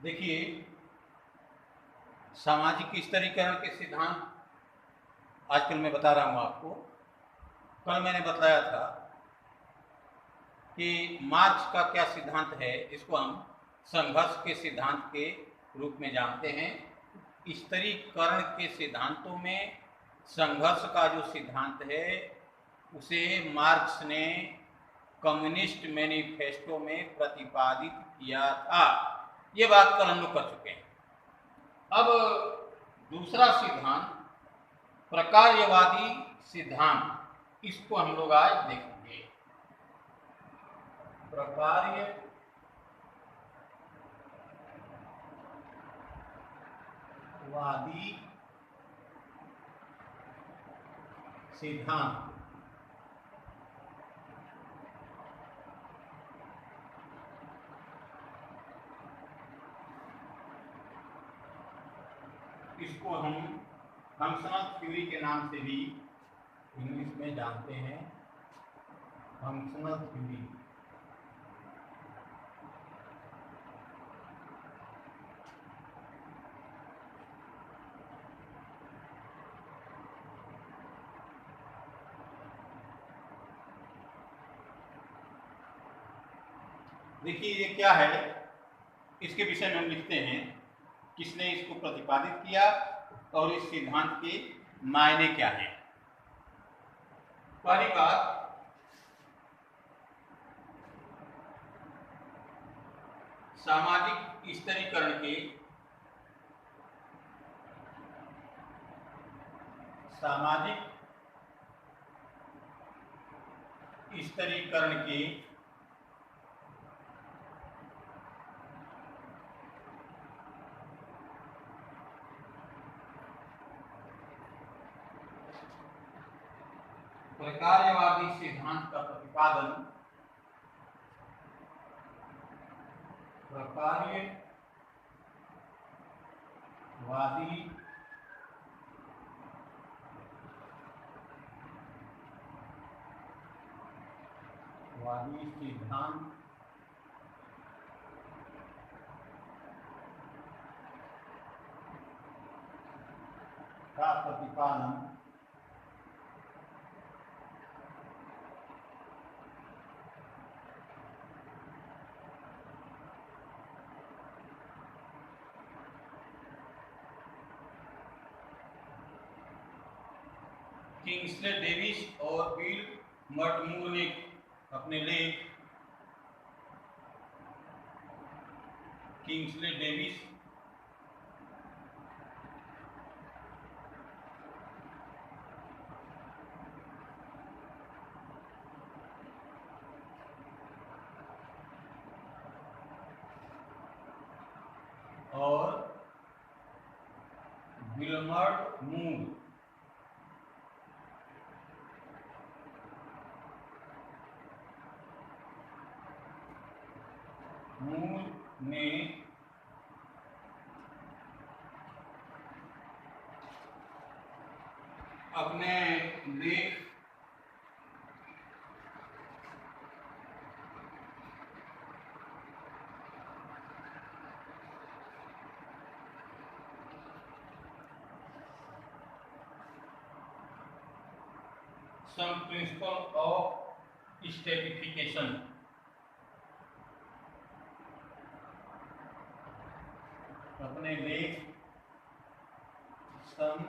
देखिए, सामाजिक स्तरीकरण के सिद्धांत आजकल मैं बता रहा हूँ आपको। कल मैंने बताया था कि मार्क्स का क्या सिद्धांत है, जिसको हम संघर्ष के सिद्धांत के रूप में जानते हैं। स्तरीकरण के सिद्धांतों में संघर्ष का जो सिद्धांत है उसे मार्क्स ने कम्युनिस्ट मैनिफेस्टो में प्रतिपादित किया था। ये बात कल हम लोग कर चुके हैं। अब दूसरा सिद्धांत प्रकार्यवादी सिद्धांत, इसको हम लोग आज देखेंगे। प्रकार्यवादी सिद्धांत। इसको हम फंक्शनल थ्योरी के नाम से भी इंग्लिश में जानते हैं, फंक्शनल थ्योरी। देखिए ये क्या है, इसके विषय में हम लिखते हैं किसने इसको प्रतिपादित किया और इस सिद्धांत के मायने क्या हैं। पहली बात, सामाजिक स्तरीकरण के प्रकार्यवादी सिद्धांत का प्रतिपादन प्रकार्यवादी सिद्धांत का प्रतिपादन किंग्सले डेविस और बिल मर्टमूर ने अपने लेख किंग्सले डेविस और विल्मर्ट मूर ने अपने लेख some principle of stratification अपने लेख some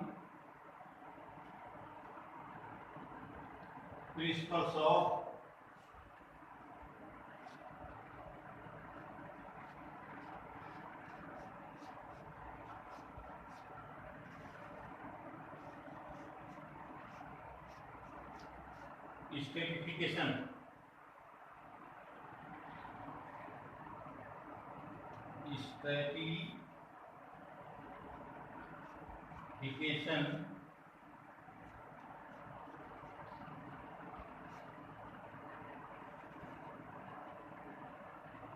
principles of stratification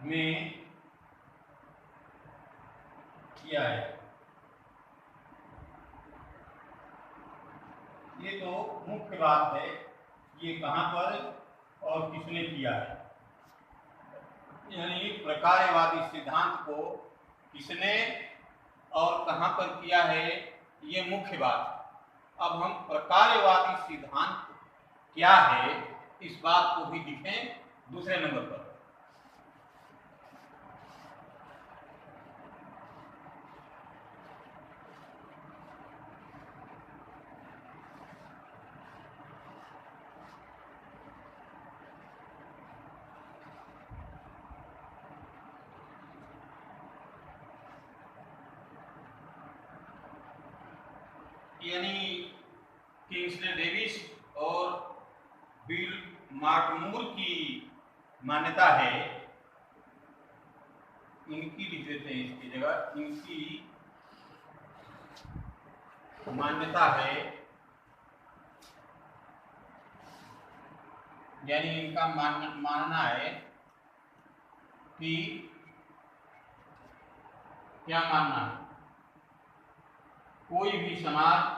में किया है। ये तो मुख्य बात है, ये कहाँ पर और किसने किया है। यानी प्रकार्यवादी सिद्धांत को किसने और कहां पर किया है, ये मुख्य बात। अब हम प्रकार्यवादी सिद्धांत क्या है इस बात को भी लिखें दूसरे नंबर पर। यानी किंग्सले डेविस और बिल मार्टमूर की मान्यता है, इनकी लिख देते हैं इसकी जगह, इनकी मान्यता है, यानी इनका मानना है कि क्या मानना है, कोई भी समाज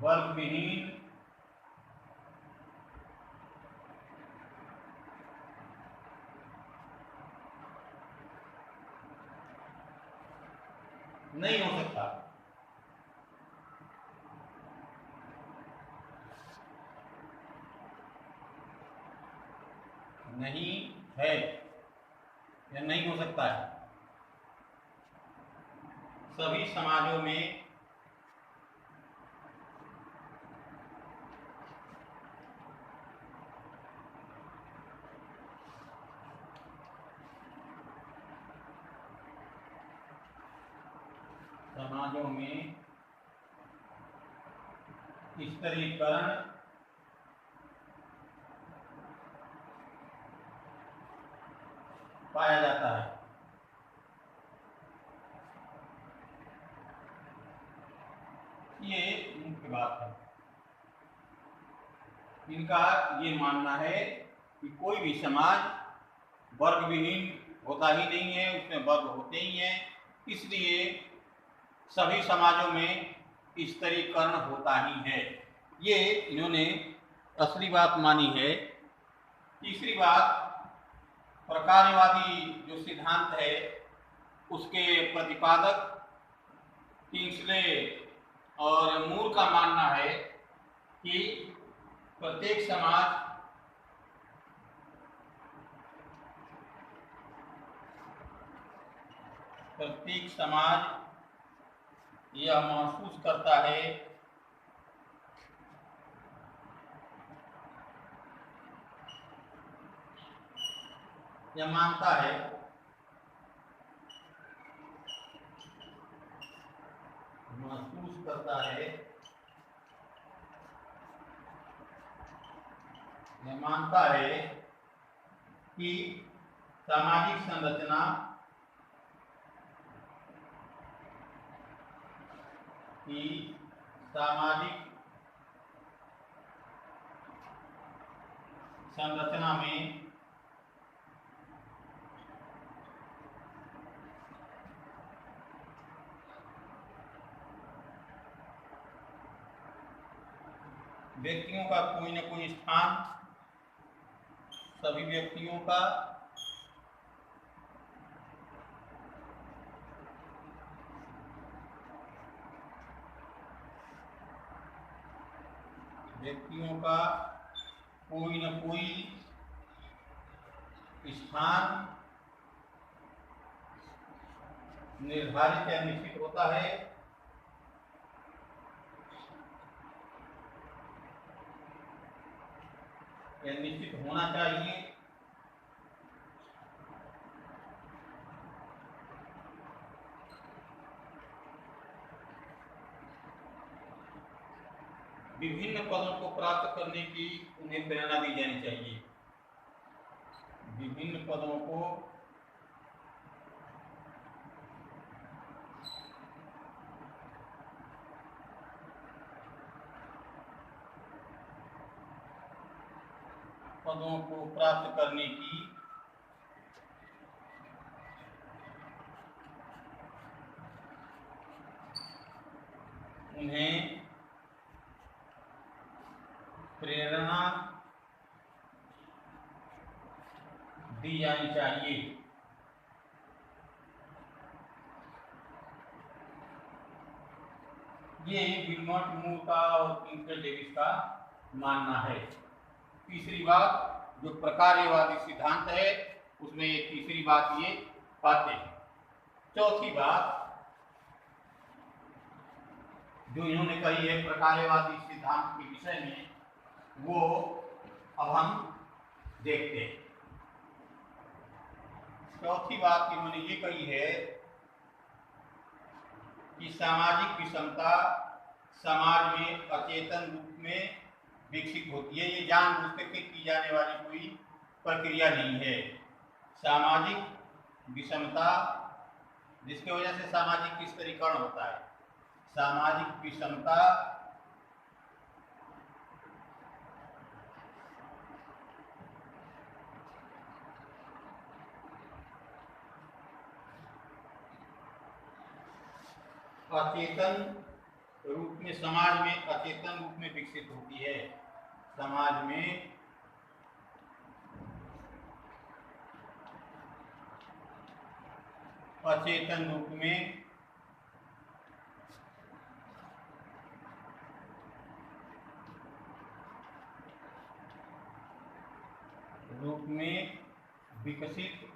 वर्ग विहीन नहीं हो सकता। नहीं है या नहीं हो सकता है। सभी समाजों में स्तरीकरण पाया जाता है। ये मुख्य बात है। इनका ये मानना है कि कोई भी समाज वर्ग विहीन होता ही नहीं है, उसमें वर्ग होते ही हैं, इसलिए सभी समाजों में स्तरीकरण होता ही है। ये इन्होंने असली बात मानी है। तीसरी बात, प्रकार्यवादी जो सिद्धांत है उसके प्रतिपादक किंग्सले और मूर का मानना है कि प्रत्येक समाज यह महसूस करता है या मानता है कि सामाजिक संरचना में व्यक्तियों का कोई न कोई स्थान, सभी व्यक्तियों का कोई न कोई स्थान निर्धारित या निश्चित होता है, या निश्चित होना चाहिए। विभिन्न पदों को प्राप्त करने की उन्हें प्रेरणा दी जानी चाहिए। विभिन्न पदों को प्राप्त करने की उन्हें प्रेरणा दी जानी चाहिए। ये विल्मट मूर का और किंगस्ले डेविस का मानना है। तीसरी बात, जो प्रकार्यवादी सिद्धांत है उसमें एक तीसरी बात ये पाते हैं। चौथी बात जो इन्होंने कही है प्रकार्यवादी सिद्धांत के विषय में, वो अब हम देखते हैं। चौथी बात इन्होंने ये कही है कि सामाजिक विषमता समाज में अचेतन रूप में विकसित होती है। ये जानबूझ करके की जाने वाली कोई प्रक्रिया नहीं है। सामाजिक विषमता, जिसकी वजह से सामाजिक स्तरीकरण होता है, सामाजिक विषमता अचेतन रूप में, समाज में अचेतन रूप में विकसित होती है। समाज में अचेतन रूप में विकसित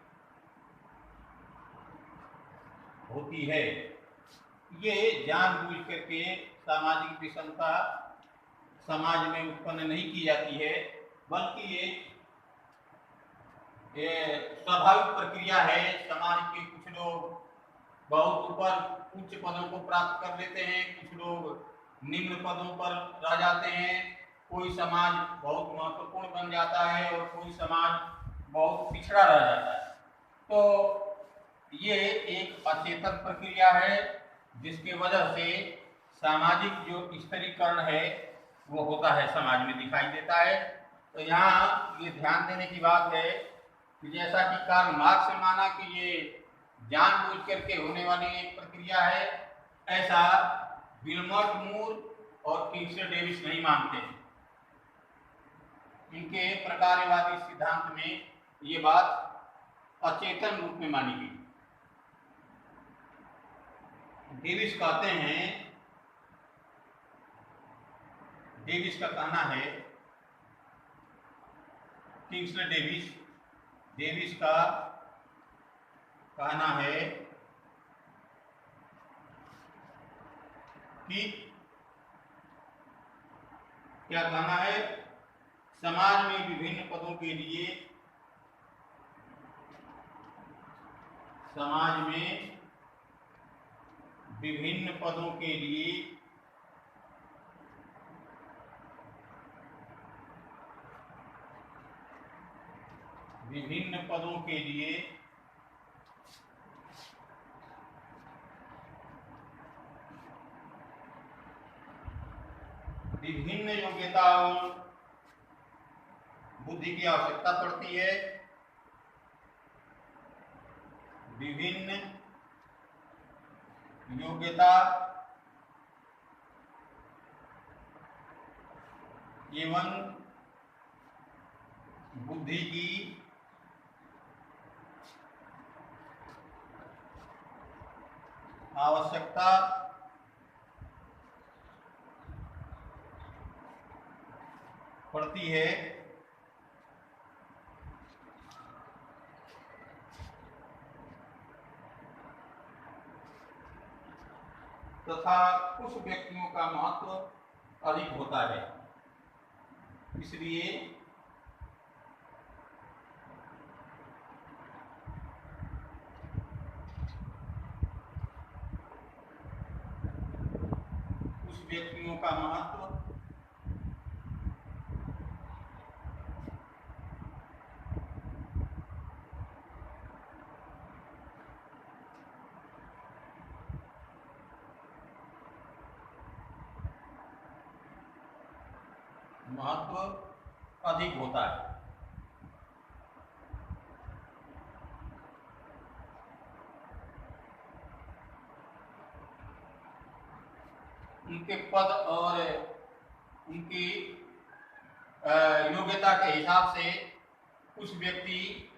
होती है। ये जानबूझ करके सामाजिक विषमता समाज में उत्पन्न नहीं की जाती है, बल्कि ये स्वाभाविक प्रक्रिया है। समाज के कुछ लोग बहुत ऊपर उच्च पदों को प्राप्त कर लेते हैं, कुछ लोग निम्न पदों पर रह जाते हैं। कोई समाज बहुत महत्वपूर्ण बन जाता है और कोई समाज बहुत पिछड़ा रह जाता है। तो ये एक अचेतन प्रक्रिया है, जिसके वजह से सामाजिक जो स्तरीकरण है वो होता है, समाज में दिखाई देता है। तो यहाँ ये ध्यान देने की बात है कि जैसा कि कार्ल मार्क्स ने माना कि ये जानबूझ करके होने वाली एक प्रक्रिया है, ऐसा विल्मट मूर और किंगस्ले डेविस नहीं मानते हैं। इनके प्रकार्यवादी सिद्धांत में ये बात अचेतन रूप में मानी गई। डेविस कहते हैं, डेविस का कहना है, किंगस्ले डेविस का कहना है कि क्या कहना है, समाज में विभिन्न पदों के लिए, समाज में विभिन्न पदों के लिए विभिन्न योग्यताओं बुद्धि की आवश्यकता पड़ती है। विभिन्न योग्यता एवं बुद्धि की आवश्यकता पड़ती है। तथा कुछ व्यक्तियों का महत्व अधिक होता है। इसलिए कुछ व्यक्तियों का महत्व अधिक होता है। उनके पद और उनकी योग्यता के हिसाब से कुछ व्यक्ति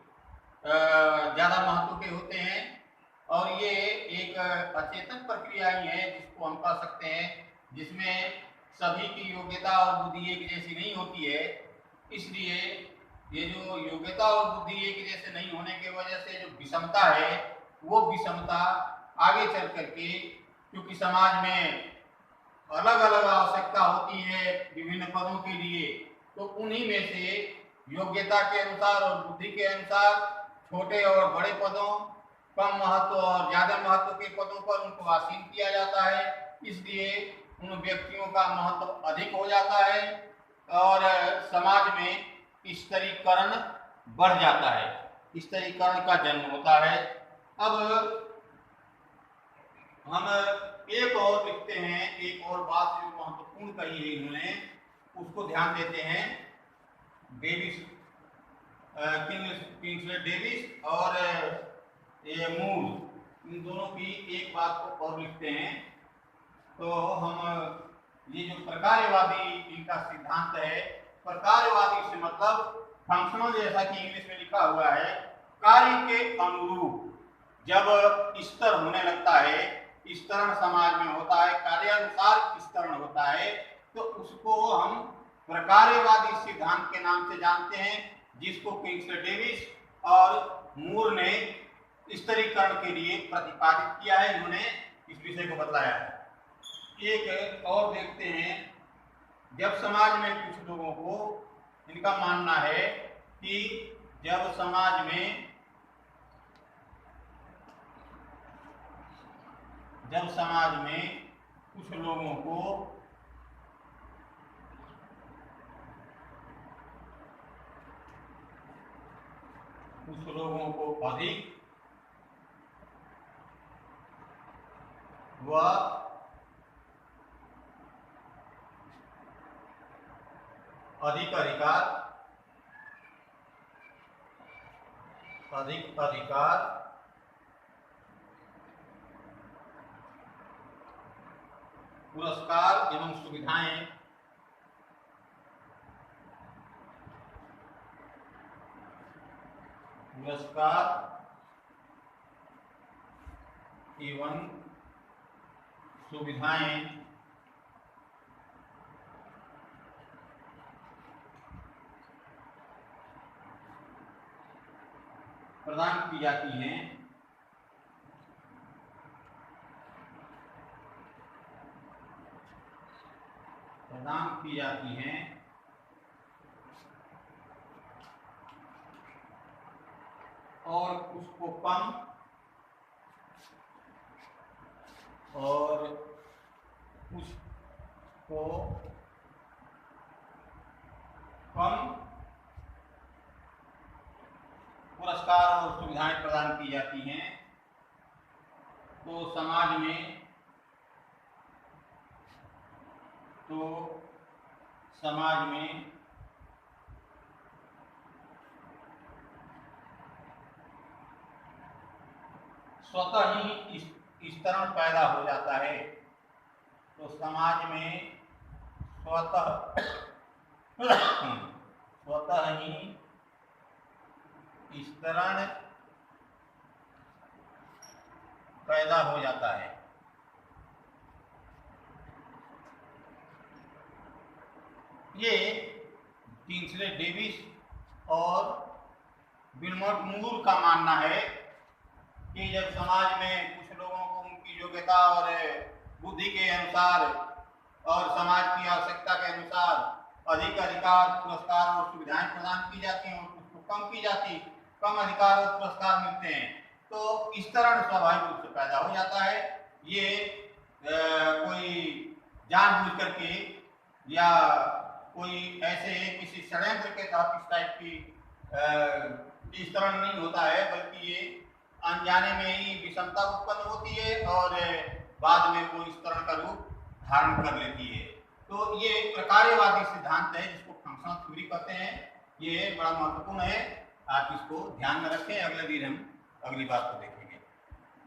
ज़्यादा महत्व के होते हैं और ये एक अचेतन प्रक्रिया ही है जिसको हम कह सकते हैं, जिसमें सभी की योग्यता और बुद्धि एक जैसी नहीं होती है। इसलिए ये जो योग्यता और बुद्धि एक जैसे नहीं होने की वजह से जो विषमता है, वो विषमता आगे चल करके, क्योंकि समाज में अलग अलग आवश्यकता होती है विभिन्न पदों के लिए, तो उन्हीं में से योग्यता के अनुसार और बुद्धि के अनुसार छोटे और बड़े पदों, कम महत्व और ज्यादा महत्व के पदों पर उनको आसीन किया जाता है। इसलिए उन व्यक्तियों का महत्व अधिक हो जाता है और समाज में स्तरीकरण बढ़ जाता है, स्तरीकरण का जन्म होता है। अब हम एक और लिखते हैं, एक और बात जो महत्वपूर्ण कही है इन्होंने, उसको ध्यान देते हैं। डेविस, किंग्सले डेविस और ये मूर, इन दोनों की एक बात को और लिखते हैं। तो हम ये जो प्रकार्यवादी इनका सिद्धांत है, प्रकार्यवादी से मतलब फंक्शनल, जैसा कि इंग्लिश में लिखा हुआ है, कार्य के अनुरूप जब स्तर होने लगता है, स्तरण समाज में होता है, कार्यानुसार स्तरण होता है, तो उसको हम प्रकार्यवादी सिद्धांत के नाम से जानते हैं, जिसको किंग्सले डेविस और मूर ने स्तरीकरण के लिए प्रतिपादित किया है। इन्होंने इस विषय को बतलाया है। एक और देखते हैं, जब समाज में कुछ लोगों को, इनका मानना है कि जब समाज में कुछ लोगों को अधिक व अधिक अधिकार पुरस्कार एवं सुविधाएं प्रदान की जाती हैं, और उसको कम पुरस्कार और सुविधाएं प्रदान की जाती हैं। तो समाज में स्वतः ही स्तरण पैदा हो जाता है। तो समाज में स्वतः ही स्तरण पैदा हो जाता है। ये किंग्सले डेविस और विल्मट मूर का मानना है कि जब समाज में कुछ लोगों को उनकी योग्यता और बुद्धि के अनुसार और समाज की आवश्यकता के अनुसार अधिक अधिकार, पुरस्कार और सुविधाएं प्रदान की जाती हैं और कुछ को कम अधिकार और पुरस्कार मिलते हैं, तो स्तरण स्वाभाविक रूप से पैदा हो जाता है। ये कोई जानबूझ करके या कोई ऐसे किसी षड्यंत्र के तहत इस टाइप की स्तरण नहीं होता है, बल्कि ये अनजाने में ही विषमता उत्पन्न होती है और बाद में वो स्तरण का रूप धारण कर लेती है। तो ये प्रकार्यवादी सिद्धांत है, जिसको फंक्शनल थ्योरी कहते हैं। ये बड़ा महत्वपूर्ण है, आप इसको ध्यान में रखें। अगले दिन हम अगली बात को देखें।